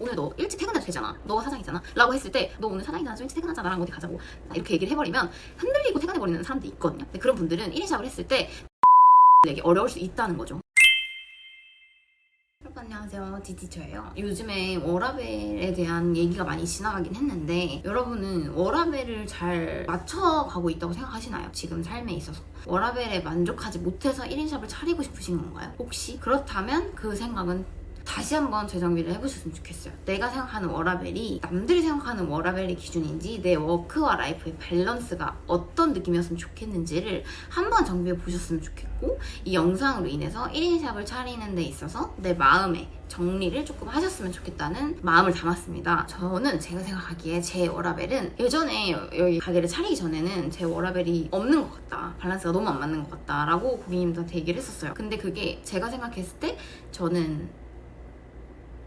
오늘 너 일찍 퇴근해도 되잖아. 너가 사장이잖아. 라고 했을 때 너 오늘 사장이잖아. 좀 일찍 퇴근하자. 나랑 어디 가자고. 이렇게 얘기를 해버리면 흔들리고 퇴근해버리는 사람들이 있거든요. 근데 그런 분들은 1인 샵을 했을 때 되게 어려울 수 있다는 거죠. 여러분 안녕하세요, 디디저예요. 요즘에 워라밸에 대한 얘기가 많이 지나가긴 했는데 여러분은 워라밸을 잘 맞춰가고 있다고 생각하시나요? 지금 삶에 있어서 워라밸에 만족하지 못해서 1인 샵을 차리고 싶으신 건가요? 혹시 그렇다면 그 생각은 다시 한번 재정비를 해보셨으면 좋겠어요. 내가 생각하는 워라밸이 남들이 생각하는 워라밸의 기준인지 내 워크와 라이프의 밸런스가 어떤 느낌이었으면 좋겠는지를 한번 정비해 보셨으면 좋겠고, 이 영상으로 인해서 1인 샵을 차리는 데 있어서 내 마음의 정리를 조금 하셨으면 좋겠다는 마음을 담았습니다. 저는 제가 생각하기에 제 워라밸은 예전에 여기 가게를 차리기 전에는 제 워라밸이 없는 것 같다, 밸런스가 너무 안 맞는 것 같다 라고 고객님들한테 얘기를 했었어요. 근데 그게 제가 생각했을 때 저는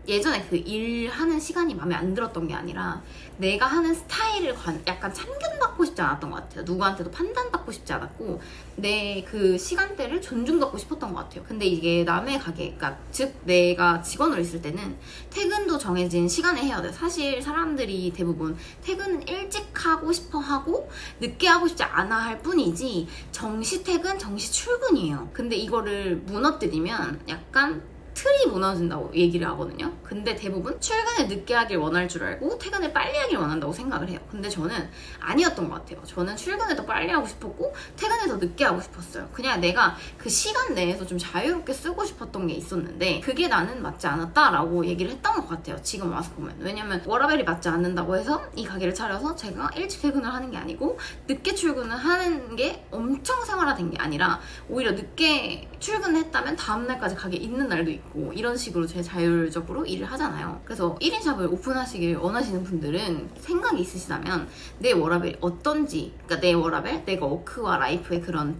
예전에 그 일하는 시간이 마음에 안 들었던 게 아니라 내가 하는 스타일을 약간 참견받고 싶지 않았던 것 같아요. 누구한테도 판단받고 싶지 않았고 내 그 시간대를 존중받고 싶었던 것 같아요. 근데 이게 남의 가게, 그러니까 즉 내가 직원으로 있을 때는 퇴근도 정해진 시간에 해야 돼요. 사실 사람들이 대부분 퇴근은 일찍 하고 싶어 하고 늦게 하고 싶지 않아 할 뿐이지 정시 퇴근, 정시 출근이에요. 근데 이거를 무너뜨리면 약간 틀이 무너진다고 얘기를 하거든요. 근데 대부분 출근을 늦게 하길 원할 줄 알고 퇴근을 빨리 하길 원한다고 생각을 해요. 근데 저는 아니었던 것 같아요. 저는 출근을 더 빨리 하고 싶었고 퇴근을 더 늦게 하고 싶었어요. 그냥 내가 그 시간 내에서 좀 자유롭게 쓰고 싶었던 게 있었는데 그게 나는 맞지 않았다라고 얘기를 했던 것 같아요. 지금 와서 보면. 왜냐면 워라밸이 맞지 않는다고 해서 이 가게를 차려서 제가 일찍 퇴근을 하는 게 아니고 늦게 출근을 하는 게 엄청 생활화된 게 아니라 오히려 늦게 출근했다면 다음날까지 가게에 있는 날도 있고 이런 식으로 제 자율적으로 일을 하잖아요. 그래서 1인 샵을 오픈하시길 원하시는 분들은 생각이 있으시다면 내 워라밸이 어떤지, 그러니까 내 워라밸, 내가 워크와 라이프의 그런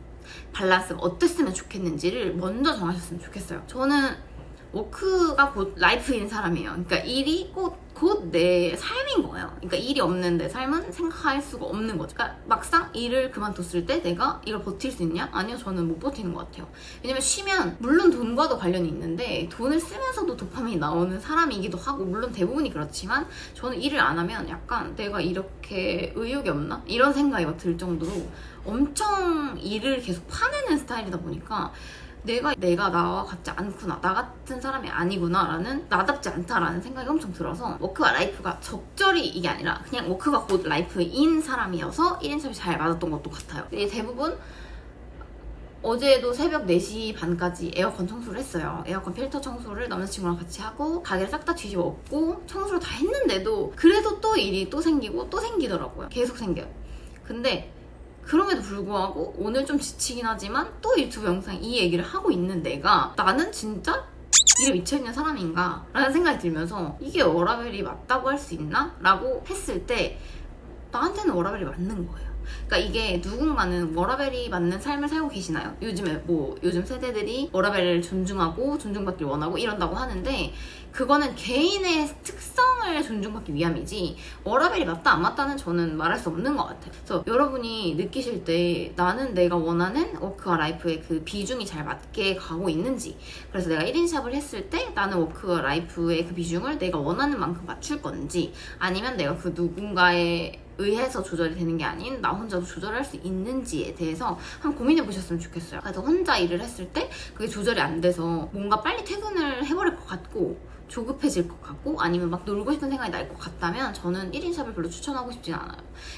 밸런스가 어땠으면 좋겠는지를 먼저 정하셨으면 좋겠어요. 저는 워크가 곧 라이프인 사람이에요. 그러니까 일이 곧 내 삶인 거예요. 그러니까 일이 없는 내 삶은 생각할 수가 없는 거죠. 그러니까 막상 일을 그만뒀을 때 내가 이걸 버틸 수 있냐? 아니요, 저는 못 버티는 것 같아요. 왜냐면 쉬면 물론 돈과도 관련이 있는데 돈을 쓰면서도 도파민이 나오는 사람이기도 하고, 물론 대부분이 그렇지만 저는 일을 안 하면 약간 내가 이렇게 의욕이 없나? 이런 생각이 막 들 정도로 엄청 일을 계속 파내는 스타일이다 보니까 내가 나와 같지 않구나, 나 같은 사람이 아니구나 라는, 나답지 않다라는 생각이 엄청 들어서 워크와 라이프가 적절히 이게 아니라 그냥 워크가 곧 라이프인 사람이어서 1인 샵이 잘 맞았던 것도 같아요. 대부분 어제도 새벽 4시 반까지 에어컨 청소를 했어요. 에어컨 필터 청소를 남자친구랑 같이 하고 가게를 싹 다 뒤집어 엎고 청소를 다 했는데도 그래도 또 일이 또 생기고 또 생기더라고요. 계속 생겨요. 근데 그럼에도 불구하고 오늘 좀 지치긴 하지만 또 유튜브 영상 이 얘기를 하고 있는 내가 나는 진짜 일에 미쳐있는 사람인가? 라는 생각이 들면서 이게 워라밸이 맞다고 할 수 있나? 라고 했을 때 나한테는 워라밸이 맞는 거예요. 그러니까 이게 누군가는 워라밸이 맞는 삶을 살고 계시나요? 요즘에 요즘 세대들이 워라밸을 존중하고 존중받길 원하고 이런다고 하는데 그거는 개인의 특성을 존중받기 위함이지 워라밸이 맞다 안 맞다는 저는 말할 수 없는 것 같아요. 그래서 여러분이 느끼실 때 나는 내가 원하는 워크와 라이프의 그 비중이 잘 맞게 가고 있는지, 그래서 내가 1인 샵을 했을 때 나는 워크와 라이프의 그 비중을 내가 원하는 만큼 맞출 건지, 아니면 내가 그 누군가의 의해서 조절이 되는 게 아닌 나 혼자도 조절할 수 있는지에 대해서 한번 고민해 보셨으면 좋겠어요. 그래서 혼자 일을 했을 때 그게 조절이 안 돼서 뭔가 빨리 퇴근을 해버릴 것 같고 조급해질 것 같고 아니면 막 놀고 싶은 생각이 날 것 같다면 저는 1인 샵을 별로 추천하고 싶진 않아요.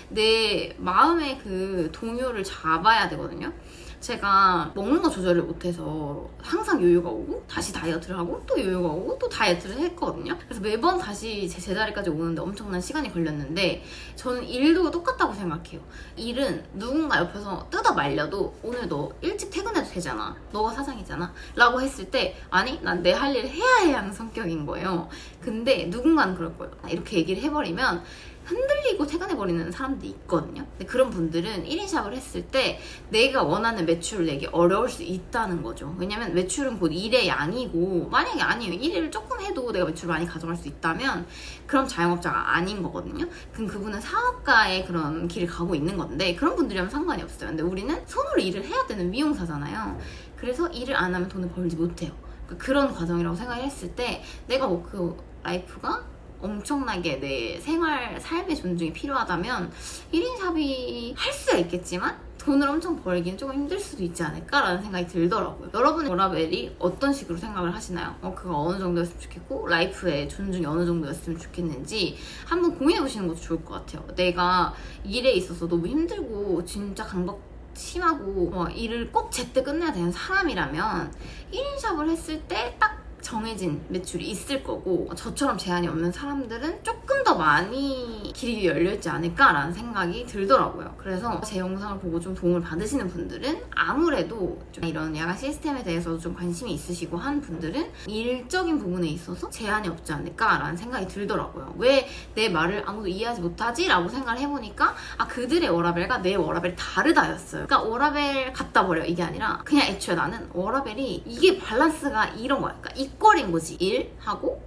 내 마음의 그 동요를 잡아야 되거든요. 제가 먹는 거 조절을 못해서 항상 요요가 오고 다시 다이어트를 하고 또 요요가 오고 또 다이어트를 했거든요. 그래서 매번 다시 제 제자리까지 오는데 엄청난 시간이 걸렸는데 저는 일도 똑같다고 생각해요. 일은 누군가 옆에서 뜯어 말려도 오늘 너 일찍 퇴근해도 되잖아, 너가 사장이잖아 라고 했을 때 아니 난 내 할 일을 해야 하는 성격인 거예요. 근데 누군가는 그럴 거예요. 이렇게 얘기를 해버리면 흔들리고 퇴근해버리는 사람들이 있거든요. 근데 그런 분들은 1인 샵을 했을 때 내가 원하는 매출을 내기 어려울 수 있다는 거죠. 왜냐면 매출은 곧 일의 양이고, 만약에 아니에요, 일을 조금 해도 내가 매출을 많이 가져갈 수 있다면 그럼 자영업자가 아닌 거거든요. 그럼 그분은 사업가의 그런 길을 가고 있는 건데 그런 분들이라면 상관이 없어요. 근데 우리는 손으로 일을 해야 되는 미용사잖아요. 그래서 일을 안 하면 돈을 벌지 못해요. 그런 과정이라고 생각을 했을 때 내가 그 라이프가 엄청나게 내 생활, 삶의 존중이 필요하다면 1인 샵이 할 수야 있겠지만 돈을 엄청 벌기는 조금 힘들 수도 있지 않을까라는 생각이 들더라고요. 여러분의 워라벨이 어떤 식으로 생각을 하시나요? 그거 어느 정도였으면 좋겠고 라이프의 존중이 어느 정도였으면 좋겠는지 한번 고민해보시는 것도 좋을 것 같아요. 내가 일에 있어서 너무 힘들고 진짜 강박 심하고 일을 꼭 제때 끝내야 되는 사람이라면 1인 샵을 했을 때 딱 정해진 매출이 있을 거고 저처럼 제한이 없는 사람들은 조금 더 많이 길이 열려있지 않을까라는 생각이 들더라고요. 그래서 제 영상을 보고 좀 도움을 받으시는 분들은 아무래도 좀 이런 야간 시스템에 대해서 좀 관심이 있으시고 한 분들은 일적인 부분에 있어서 제한이 없지 않을까라는 생각이 들더라고요. 왜 내 말을 아무도 이해하지 못하지? 라고 생각을 해보니까 그들의 워라벨과 내 워라벨이 다르다였어요. 그러니까 워라벨 갖다 버려 이게 아니라 그냥 애초에 나는 워라벨이 이게 밸런스가 이런 거야. 그러니까 이퀄인 거지. 일하고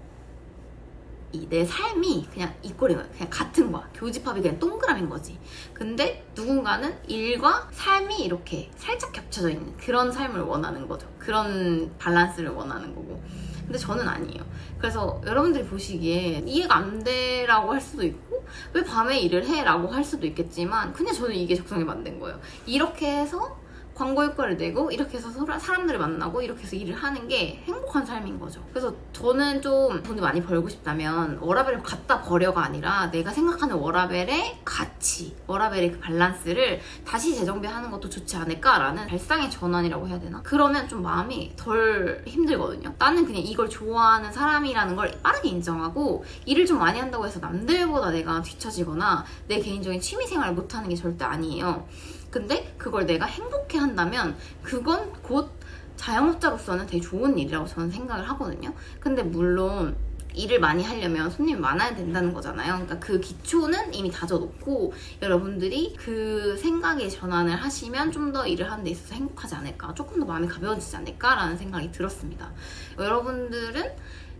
내 삶이 그냥 이퀄인 거야. 그냥 같은 거야. 교집합이 그냥 동그라미인 거지. 근데 누군가는 일과 삶이 이렇게 살짝 겹쳐져 있는 그런 삶을 원하는 거죠. 그런 밸런스를 원하는 거고. 근데 저는 아니에요. 그래서 여러분들이 보시기에 이해가 안 돼라고 할 수도 있고 왜 밤에 일을 해? 라고 할 수도 있겠지만 그냥 저는 이게 적성에 맞는 거예요. 이렇게 해서 광고 효과를 내고 이렇게 해서 사람들을 만나고 이렇게 해서 일을 하는 게 행복한 삶인 거죠. 그래서 저는 좀 돈을 많이 벌고 싶다면 워라벨을 갖다 버려가 아니라 내가 생각하는 워라벨의 가치, 워라벨의 그 밸런스를 다시 재정비하는 것도 좋지 않을까라는 발상의 전환이라고 해야 되나? 그러면 좀 마음이 덜 힘들거든요. 나는 그냥 이걸 좋아하는 사람이라는 걸 빠르게 인정하고 일을 좀 많이 한다고 해서 남들보다 내가 뒤처지거나 내 개인적인 취미생활을 못하는 게 절대 아니에요. 근데 그걸 내가 행복해 한다면 그건 곧 자영업자로서는 되게 좋은 일이라고 저는 생각을 하거든요. 근데 물론 일을 많이 하려면 손님이 많아야 된다는 거잖아요. 그러니까 그 기초는 이미 다져놓고 여러분들이 그 생각의 전환을 하시면 좀 더 일을 하는 데 있어서 행복하지 않을까, 조금 더 마음이 가벼워지지 않을까라는 생각이 들었습니다. 여러분들은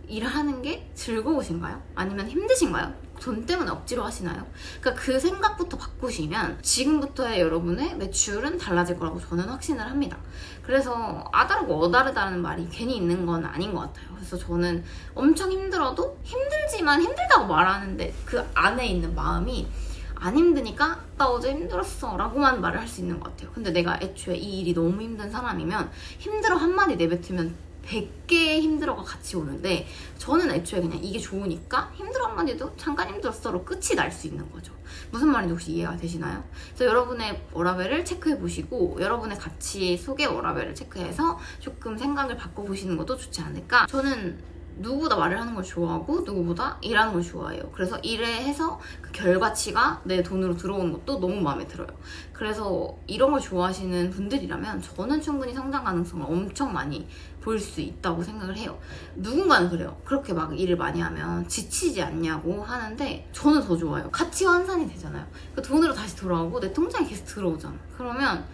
일을 하는 게 즐거우신가요? 아니면 힘드신가요? 돈 때문에 억지로 하시나요? 그러니까 그 생각부터 바꾸시면 지금부터의 여러분의 매출은 달라질 거라고 저는 확신을 합니다. 그래서 아다르고 어다르다는 말이 괜히 있는 건 아닌 것 같아요. 그래서 저는 엄청 힘들어도 힘들지만 힘들다고 말하는데 그 안에 있는 마음이 안 힘드니까 나 어제 힘들었어 라고만 말을 할 수 있는 것 같아요. 근데 내가 애초에 이 일이 너무 힘든 사람이면 힘들어 한마디 내뱉으면 100개의 힘들어가 같이 오는데 저는 애초에 그냥 이게 좋으니까 힘들어 한마디도 잠깐 힘들었어로 끝이 날 수 있는 거죠. 무슨 말인지 혹시 이해가 되시나요? 그래서 여러분의 워라벨을 체크해 보시고 여러분의 가치 속의 워라벨을 체크해서 조금 생각을 바꿔보시는 것도 좋지 않을까. 저는 누구보다 말을 하는 걸 좋아하고 누구보다 일하는 걸 좋아해요. 그래서 일에 해서 그 결과치가 내 돈으로 들어오는 것도 너무 마음에 들어요. 그래서 이런 걸 좋아하시는 분들이라면 저는 충분히 성장 가능성을 엄청 많이 볼 수 있다고 생각을 해요. 누군가는 그래요. 그렇게 막 일을 많이 하면 지치지 않냐고 하는데 저는 더 좋아요. 같이 환산이 되잖아요. 그 돈으로 다시 돌아오고 내 통장에 계속 들어오잖아. 그러면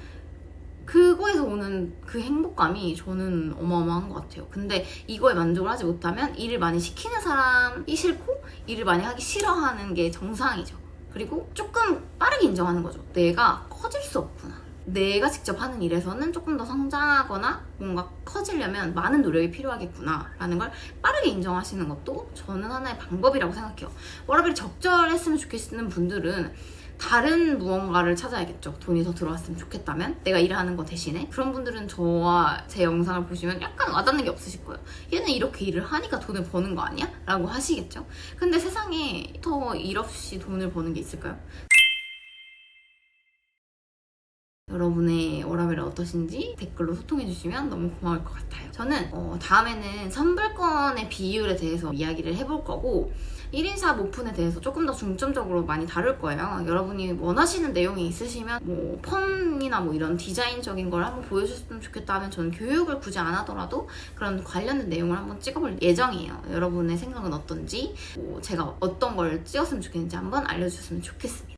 그거에서 오는 그 행복감이 저는 어마어마한 것 같아요. 근데 이거에 만족을 하지 못하면 일을 많이 시키는 사람이 싫고 일을 많이 하기 싫어하는 게 정상이죠. 그리고 조금 빠르게 인정하는 거죠. 내가 커질 수 없구나. 내가 직접 하는 일에서는 조금 더 성장하거나 뭔가 커지려면 많은 노력이 필요하겠구나 라는 걸 빠르게 인정하시는 것도 저는 하나의 방법이라고 생각해요. 워라벨이 적절했으면 좋겠는 분들은 다른 무언가를 찾아야겠죠. 돈이 더 들어왔으면 좋겠다면 내가 일하는 거 대신에. 그런 분들은 저와 제 영상을 보시면 약간 와닿는 게 없으실 거예요. 얘는 이렇게 일을 하니까 돈을 버는 거 아니야? 라고 하시겠죠. 근데 세상에 더 일 없이 돈을 버는 게 있을까요? 여러분의 워라벨이 어떠신지 댓글로 소통해주시면 너무 고마울 것 같아요. 저는 다음에는 선불권의 비율에 대해서 이야기를 해볼 거고 1인 샵 오픈에 대해서 조금 더 중점적으로 많이 다룰 거예요. 여러분이 원하시는 내용이 있으시면 뭐 펌이나 뭐 이런 디자인적인 걸 한번 보여줬으면 좋겠다 하면 저는 교육을 굳이 안 하더라도 그런 관련된 내용을 한번 찍어볼 예정이에요. 여러분의 생각은 어떤지, 제가 어떤 걸 찍었으면 좋겠는지 한번 알려주셨으면 좋겠습니다.